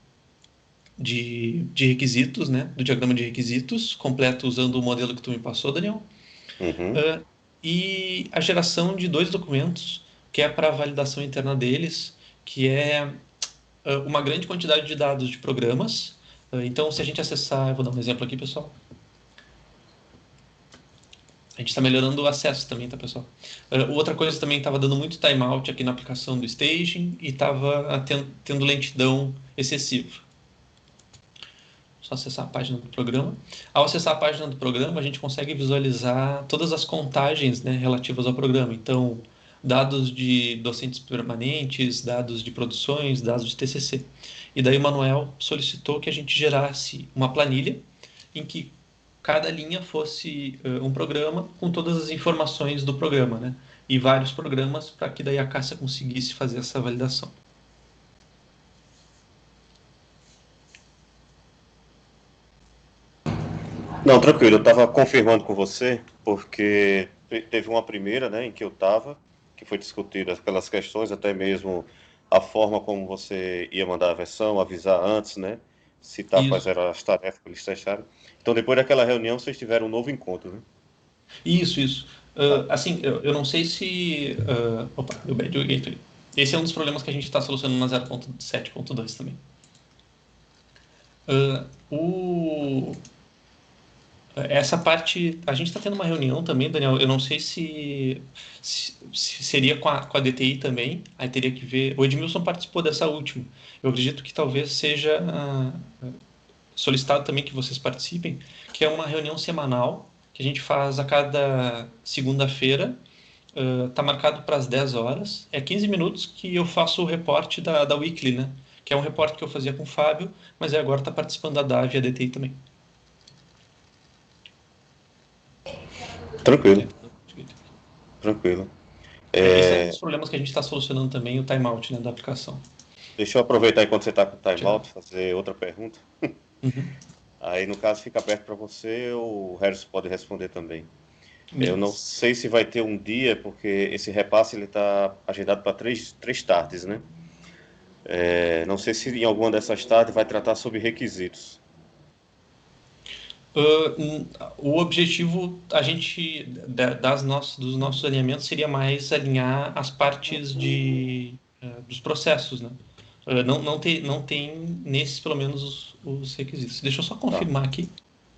de requisitos, né, do diagrama de requisitos, completo usando o modelo que tu me passou, Daniel. Uhum. E a geração de 2 documentos, que é para a validação interna deles, que é uma grande quantidade de dados de programas. Então, se a gente acessar, eu vou dar um exemplo aqui, pessoal. A gente está melhorando o acesso também, tá, pessoal? Outra coisa também estava dando muito timeout aqui na aplicação do staging e estava tendo lentidão excessiva. Só acessar a página do programa. Ao acessar a página do programa, a gente consegue visualizar todas as contagens, né, relativas ao programa. Então, dados de docentes permanentes, dados de produções, dados de TCC. E daí o Manuel solicitou que a gente gerasse uma planilha em que cada linha fosse um programa com todas as informações do programa, né? E vários programas para que daí a Cássia conseguisse fazer essa validação. Não, tranquilo, eu estava confirmando com você, porque teve uma primeira, né, em que eu estava, que foi discutida aquelas questões, até mesmo a forma como você ia mandar a versão, avisar antes, né, citar quais eram as tarefas que eles testaram. Então, depois daquela reunião, vocês tiveram um novo encontro, né? Isso. Assim, eu não sei se... opa, deu bad, eu liguei. Esse é um dos problemas que a gente está solucionando na 0.7.2 também. Essa parte, a gente está tendo uma reunião também, Daniel. Eu não sei se seria com a DTI também. Aí teria que ver. O Edmilson participou dessa última. Eu acredito que talvez seja solicitado também que vocês participem, que é uma reunião semanal que a gente faz a cada segunda-feira. Tá marcado para as 10 horas. É 15 minutos que eu faço o reporte da Weekly, né? Que é um reporte que eu fazia com o Fábio, mas agora está participando da DAV e a DTI também. Tranquilo. Tranquilo. Esse é um dos problemas que a gente está solucionando também, o timeout, né, da aplicação. Deixa eu aproveitar enquanto você está com o timeout, fazer outra pergunta. Uhum. Aí, no caso, fica aberto para você, ou o Harrison pode responder também. Beleza. Eu não sei se vai ter um dia, porque esse repasse está agendado para três tardes, né? Não sei se em alguma dessas tardes vai tratar sobre requisitos. O objetivo dos nossos alinhamentos seria mais alinhar as partes dos processos, né? Não tem nesses, pelo menos, os requisitos. Deixa eu só confirmar aqui.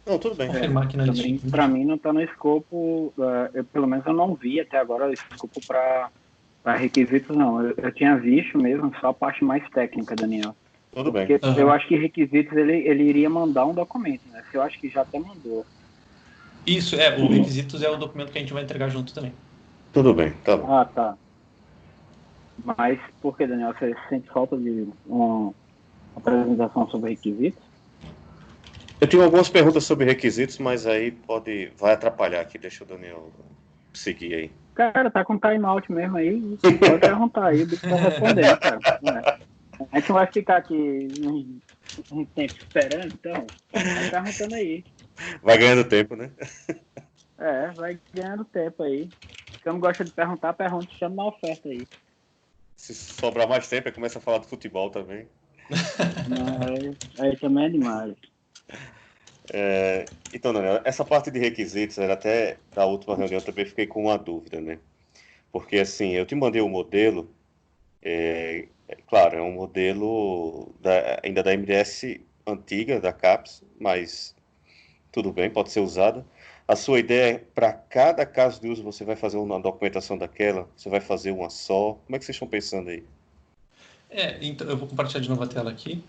Não, tudo bem. Confirmar aqui na Também, lista. para mim, não está no escopo, pelo menos eu não vi até agora o escopo para requisitos, não. Eu tinha visto mesmo só a parte mais técnica, Daniel. Tudo bem. Porque eu acho que requisitos ele iria mandar um documento, né? Eu acho que já até mandou. Isso, o requisitos é o documento que a gente vai entregar junto também. Tudo bem, tá bom. Ah, tá. Mas por que, Daniel? Você sente falta de uma apresentação sobre requisitos? Eu tenho algumas perguntas sobre requisitos, mas aí vai atrapalhar aqui. Deixa o Daniel seguir aí. Cara, tá com timeout mesmo aí. Pode perguntar aí, o bicho tá respondendo, cara. A gente não vai ficar aqui um tempo esperando, então. Vai perguntando aí. Vai ganhando tempo, né? Vai ganhando tempo aí. Se eu não gosto de perguntar, pergunta, chama na oferta aí. Se sobrar mais tempo, aí começa a falar do futebol também. Não, aí também é demais. Então, Daniel, essa parte de requisitos, era até da última reunião eu também fiquei com uma dúvida, né? Porque, assim, eu te mandei um modelo, claro, é um modelo ainda da MDS antiga, da CAPES, mas tudo bem, pode ser usado. A sua ideia é, para cada caso de uso, você vai fazer uma documentação daquela? Você vai fazer uma só? Como é que vocês estão pensando aí? Então eu vou compartilhar de novo a tela aqui.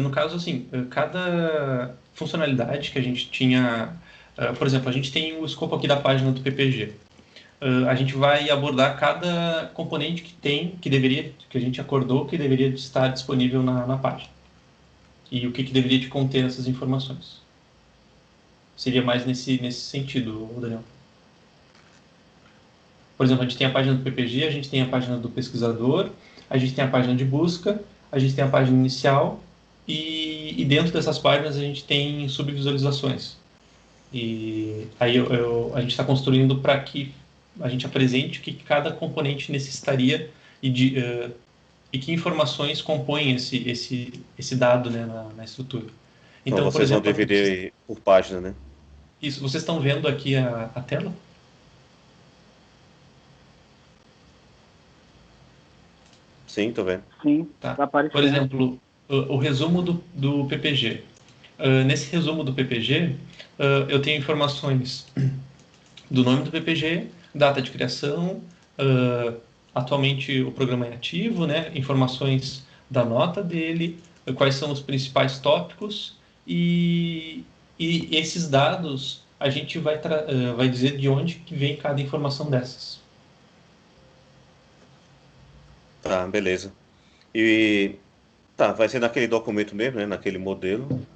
No caso, assim, cada funcionalidade que a gente tinha, por exemplo, a gente tem o escopo aqui da página do PPG. A gente vai abordar cada componente que a gente acordou que deveria estar disponível na página. E o que deveria de conter essas informações. Seria mais nesse sentido, Daniel. Por exemplo, a gente tem a página do PPG, a gente tem a página do pesquisador, a gente tem a página de busca, a gente tem a página inicial e dentro dessas páginas a gente tem subvisualizações. E aí a gente está construindo para que a gente apresente o que cada componente necessitaria e que informações compõem esse dado, né, na estrutura. Então, Por vocês vão exemplo, dividir por página, né? isso, vocês estão vendo aqui a tela? Sim, tô vendo. Sim, Tá. tá aparecendo. Por exemplo, o resumo do PPG. Nesse resumo do PPG, eu tenho informações do nome do PPG, data de criação, atualmente o programa é ativo, né? Informações da nota dele, quais são os principais tópicos e esses dados a gente vai dizer de onde que vem cada informação dessas. Tá, beleza. E vai ser naquele documento mesmo, né? Naquele modelo.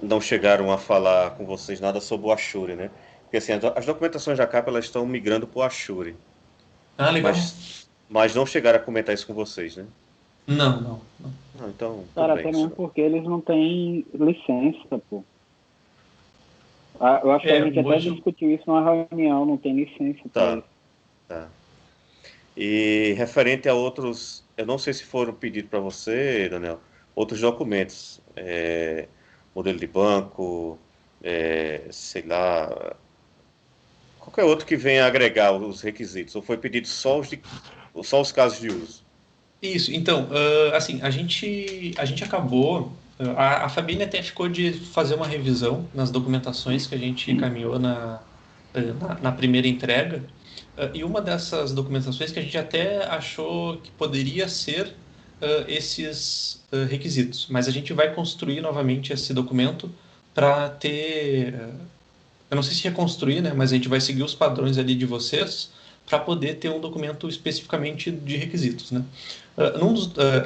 Não chegaram a falar com vocês nada sobre o Azure, né? Porque assim, as documentações da capa elas estão migrando para o Azure. Ah, legal. Mas não chegaram a comentar isso com vocês, né? Não. Então, tudo Cara, bem. até mesmo porque eles não têm licença, pô. Eu acho que a gente até discutiu isso numa reunião, não tem licença para isso. Tá. E referente a outros, eu não sei se foram pedidos para você, Daniel, outros documentos, modelo de banco, sei lá, qualquer outro que venha agregar os requisitos, ou foi pedido só os casos de uso? Isso, então, assim, a gente acabou, a Fabine até ficou de fazer uma revisão nas documentações que a gente encaminhou na primeira entrega, e uma dessas documentações que a gente até achou que poderia ser esses requisitos, mas a gente vai construir novamente esse documento para ter, eu não sei se reconstruir, né, mas a gente vai seguir os padrões ali de vocês para poder ter um documento especificamente de requisitos, né?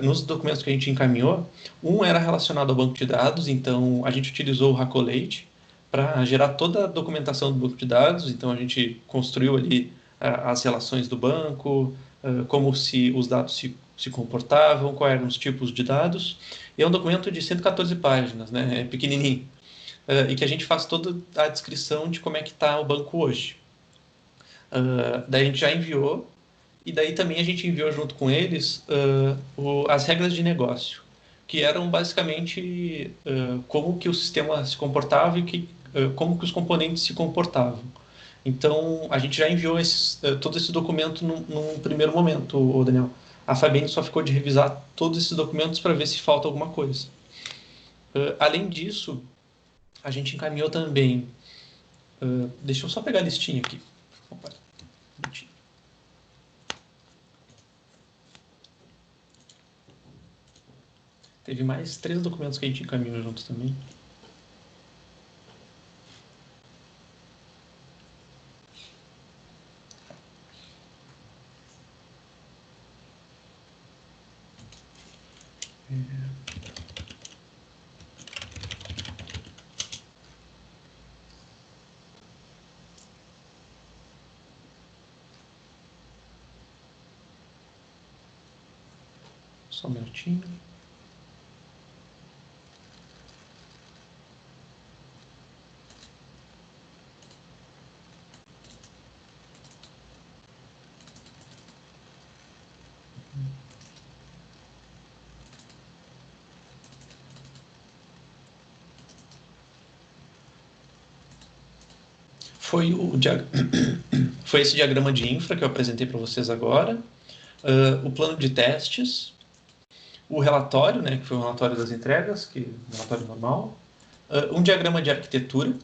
Nos documentos que a gente encaminhou, um era relacionado ao banco de dados, então a gente utilizou o Hacolate para gerar toda a documentação do banco de dados, então a gente construiu ali as relações do banco, como se os dados se comportavam, quais eram os tipos de dados, e é um documento de 114 páginas, né, é pequenininho, e que a gente faz toda a descrição de como é que está o banco hoje. Daí a gente já enviou, e daí também a gente enviou junto com eles as regras de negócio, que eram basicamente como que o sistema se comportava e como que os componentes se comportavam. Então, a gente já enviou todo esse documento num primeiro momento, Daniel. A Fabienne só ficou de revisar todos esses documentos para ver se falta alguma coisa. Além disso, a gente encaminhou também... deixa eu só pegar a listinha aqui. Opa, teve mais 3 documentos que a gente encaminhou juntos também. Só um minutinho. Foi, foi esse diagrama de infra que eu apresentei para vocês agora, o plano de testes, o relatório, né, que foi o relatório das entregas, que é um relatório normal, um diagrama de arquitetura,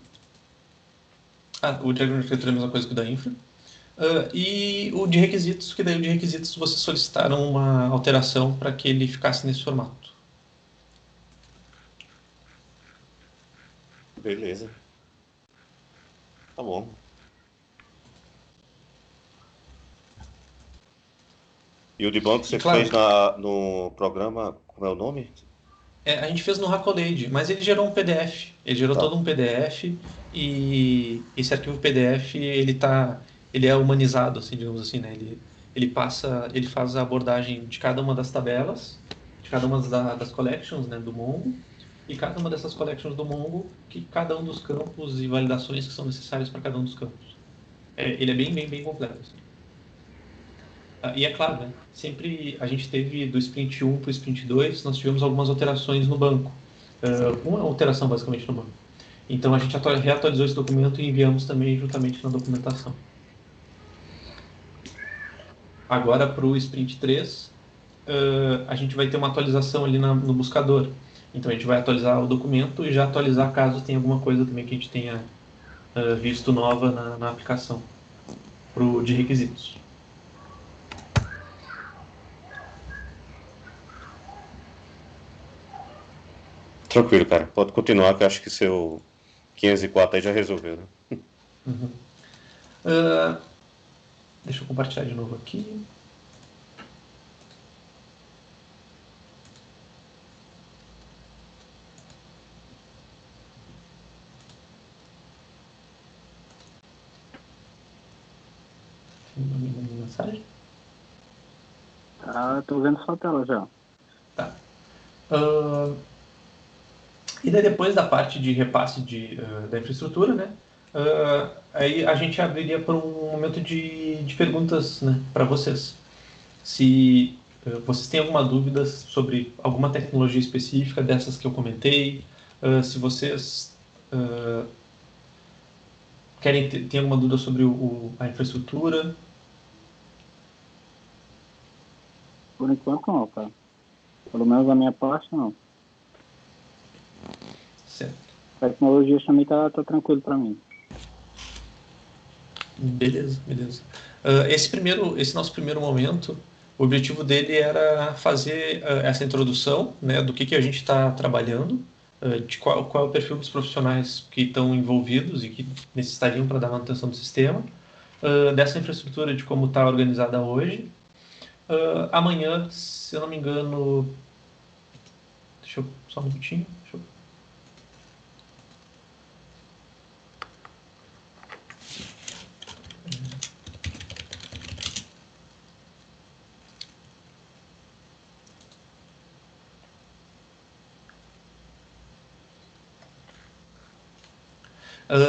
o diagrama de arquitetura é a mesma coisa que o da infra, e o de requisitos, que daí o de requisitos vocês solicitaram uma alteração para que ele ficasse nesse formato. Beleza. Tá bom. E o de banco você claro, fez no programa, como é o nome? a gente fez no Hacolade, mas ele gerou um PDF. Ele gerou todo um PDF e esse arquivo PDF ele é humanizado, assim, digamos assim, né? Ele faz a abordagem de cada uma das tabelas, de cada uma das collections, né, do Mongo, e cada uma dessas collections do Mongo, que cada um dos campos e validações que são necessários para cada um dos campos. Ele é bem completo. Assim. E é claro, né? Sempre a gente teve do sprint 1 para o sprint 2, nós tivemos algumas alterações no banco. Uma alteração basicamente no banco. Então a gente reatualizou esse documento e enviamos também juntamente na documentação. Agora para o sprint 3, a gente vai ter uma atualização ali no buscador. Então a gente vai atualizar o documento e já atualizar caso tenha alguma coisa também que a gente tenha visto nova na aplicação de requisitos. Tranquilo, cara. Pode continuar, que eu acho que seu 504 aí já resolveu, né? Uhum. Deixa eu compartilhar de novo aqui. Uma mensagem? Tô vendo sua tela já. Tá. E daí depois da parte de repasse da infraestrutura, né? Aí a gente abriria para um momento de perguntas, né, para vocês. Se vocês têm alguma dúvida sobre alguma tecnologia específica dessas que eu comentei? Se vocês têm alguma dúvida sobre a infraestrutura? Por enquanto não, cara. Pelo menos da minha parte, não. Certo. A tecnologia também tá tranquilo para mim. Beleza. Esse nosso primeiro momento, o objetivo dele era fazer essa introdução, né, do que a gente está trabalhando, de qual é o perfil dos profissionais que estão envolvidos e que necessitariam para dar manutenção do sistema, dessa infraestrutura, de como está organizada hoje. Amanhã, se eu não me engano, só um minutinho.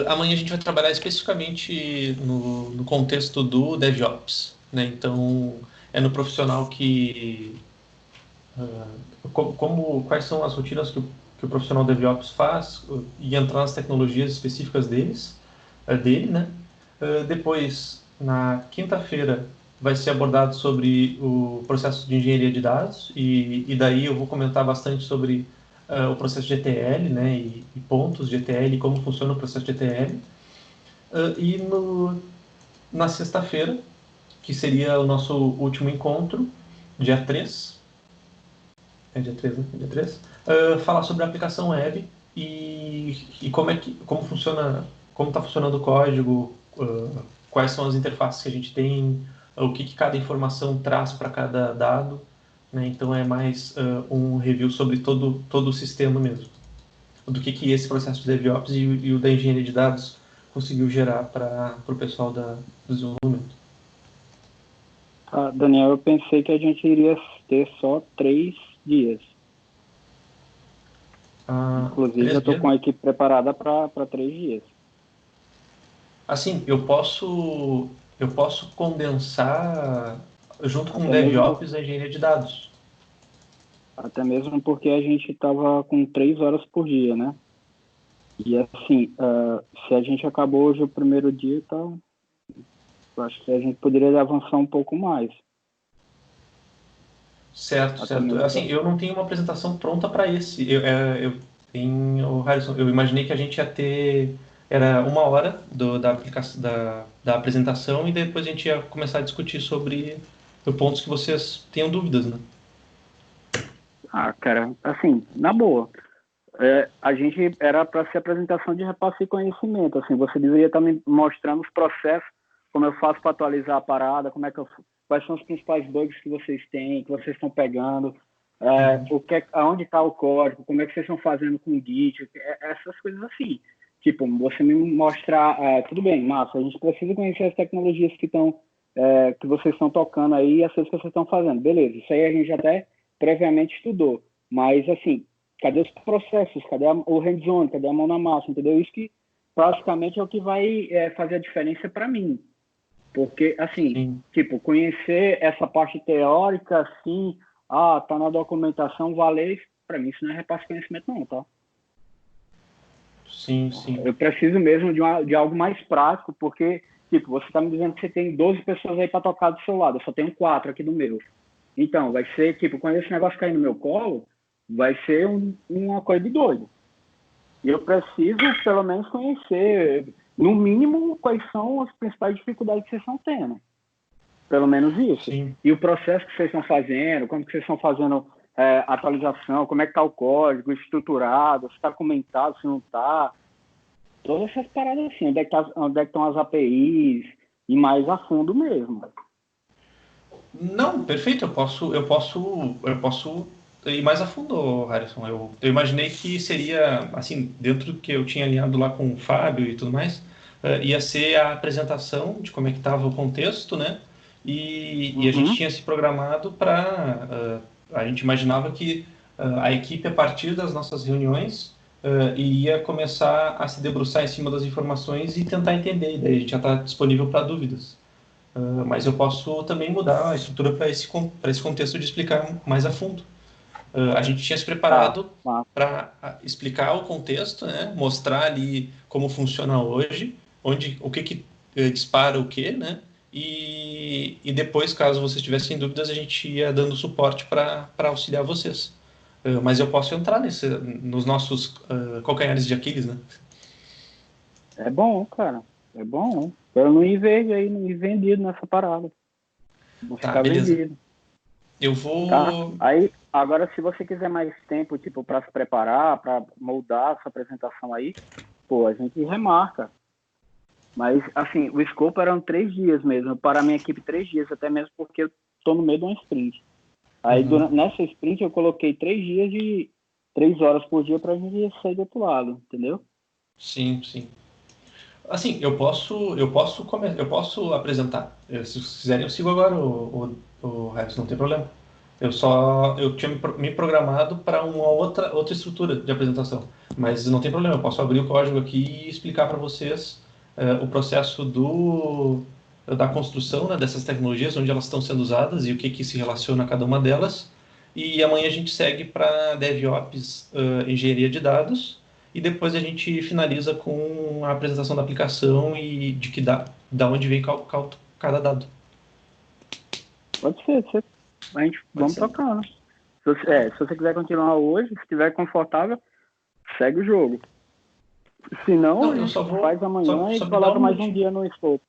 Amanhã a gente vai trabalhar especificamente no contexto do DevOps, né? Então, é no profissional que... quais são as rotinas que o profissional DevOps faz e entrar nas tecnologias específicas dele, né? Depois, na quinta-feira, vai ser abordado sobre o processo de engenharia de dados e daí eu vou comentar bastante sobre o processo de ETL, né, e pontos de ETL, como funciona o processo de ETL. E na sexta-feira, que seria o nosso último encontro, dia 3, dia 3, né? Dia 3, falar sobre a aplicação web e como funciona, como está funcionando o código, quais são as interfaces que a gente tem, o que cada informação traz para cada dado, né? Então é mais um review sobre todo o sistema mesmo, do que esse processo de DevOps e o da engenharia de dados conseguiu gerar para o pessoal do desenvolvimento. Daniel, eu pensei que a gente iria ter só 3 dias. Inclusive, eu estou com a equipe preparada para 3 dias. Assim, eu posso condensar junto com o DevOps a engenharia de dados. Até mesmo porque a gente estava com 3 horas por dia, né? E assim, se a gente acabou hoje o primeiro dia, então eu acho que a gente poderia avançar um pouco mais. Certo. Assim, eu não tenho uma apresentação pronta para esse. Harrison, eu imaginei que a gente ia ter... Era 1 hora da apresentação e depois a gente ia começar a discutir sobre pontos que vocês tenham dúvidas, né? Cara, assim, na boa. A gente era para ser apresentação de repasse de conhecimento. Assim, você deveria estar me mostrando os processos, como eu faço para atualizar a parada, quais são os principais bugs que vocês têm, que vocês estão pegando, aonde está o código, como é que vocês estão fazendo com o Git, essas coisas assim. Tipo, você me mostrar, tudo bem, massa, a gente precisa conhecer as tecnologias que vocês estão tocando aí e as coisas que vocês estão fazendo. Beleza, isso aí a gente até previamente estudou. Mas, assim, cadê os processos? Cadê o hands-on? Cadê a mão na massa? Entendeu? Isso que praticamente é o que vai fazer a diferença para mim. Porque, assim, tipo, conhecer essa parte teórica, assim, tá na documentação, valeu, para mim isso não é repasse de conhecimento não, tá? Sim. Eu preciso mesmo de algo mais prático, porque, tipo, você está me dizendo que você tem 12 pessoas aí para tocar do seu lado, eu só tenho 4 aqui do meu. Então, vai ser, tipo, quando esse negócio cair no meu colo, vai ser uma coisa de doido. E eu preciso, pelo menos, conhecer, no mínimo, quais são as principais dificuldades que vocês estão tendo. Pelo menos isso. Sim. E o processo que vocês estão fazendo, como que vocês estão fazendo atualização, como é que está o código estruturado, se está comentado, se não está. Todas essas paradas assim, onde é que estão as APIs e mais a fundo mesmo. Não, perfeito, eu posso ir mais a fundo, Harrison. Eu imaginei que seria, assim, dentro do que eu tinha alinhado lá com o Fábio e tudo mais, ia ser a apresentação de como é que estava o contexto, né? E a gente tinha se programado para... a gente imaginava que a equipe, a partir das nossas reuniões, iria começar a se debruçar em cima das informações e tentar entender. E daí a gente já está disponível para dúvidas. mas eu posso também mudar a estrutura para esse contexto de explicar mais a fundo. A gente tinha se preparado para explicar o contexto, né? Mostrar ali como funciona hoje, o que dispara o que, né? E depois, caso vocês tivessem dúvidas, a gente ia dando suporte para auxiliar vocês. Mas eu posso entrar nos nossos calcanhares de Aquiles, né? É bom, cara. É bom. Eu não ir verde aí, não ir vendido nessa parada. Não Tá, ficar beleza. vendido. Eu vou... Tá? Aí, agora, se você quiser mais tempo, tipo, para se preparar, para moldar essa apresentação aí, pô, a gente remarca. Mas, assim, o escopo eram 3 dias mesmo. Para a minha equipe, 3 dias, até mesmo porque eu tô no meio de uma sprint. Aí, nessa sprint, eu coloquei 3 dias de 3 horas por dia para a gente sair do outro lado, entendeu? Sim, sim. Assim, eu posso apresentar. Se vocês quiserem, eu sigo agora o Rex, não tem problema. Eu tinha me programado para uma outra estrutura de apresentação, mas não tem problema. Eu posso abrir o código aqui e explicar para vocês o processo da construção, né, dessas tecnologias, onde elas estão sendo usadas e o que se relaciona a cada uma delas. E amanhã a gente segue para DevOps, engenharia de dados. E depois a gente finaliza com a apresentação da aplicação e da onde vem cada dado. Pode ser. A gente vamos tocando. Se você quiser continuar hoje, se estiver confortável, segue o jogo. Se não, a gente faz amanhã e coloca mais um dia no escopo.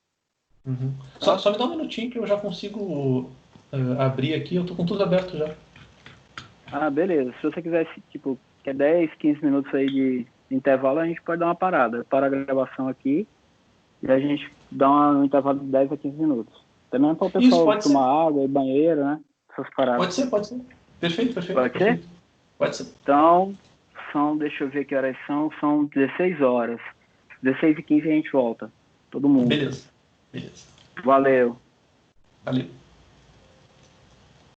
Uhum. Só me dá um minutinho que eu já consigo abrir aqui, eu tô com tudo aberto já. Ah, beleza. Se você quiser, tipo, quer 10, 15 minutos aí de intervalo, a gente pode dar uma parada. Para a gravação aqui e a gente dá um intervalo de 10 a 15 minutos. Também para o pessoal tomar água e banheiro, né? Essas paradas. Pode ser. Perfeito. Pode ser? Pode ser. Então, deixa eu ver que horas são 16 horas. 16h15 a gente volta. Todo mundo. Beleza. Valeu. Valeu.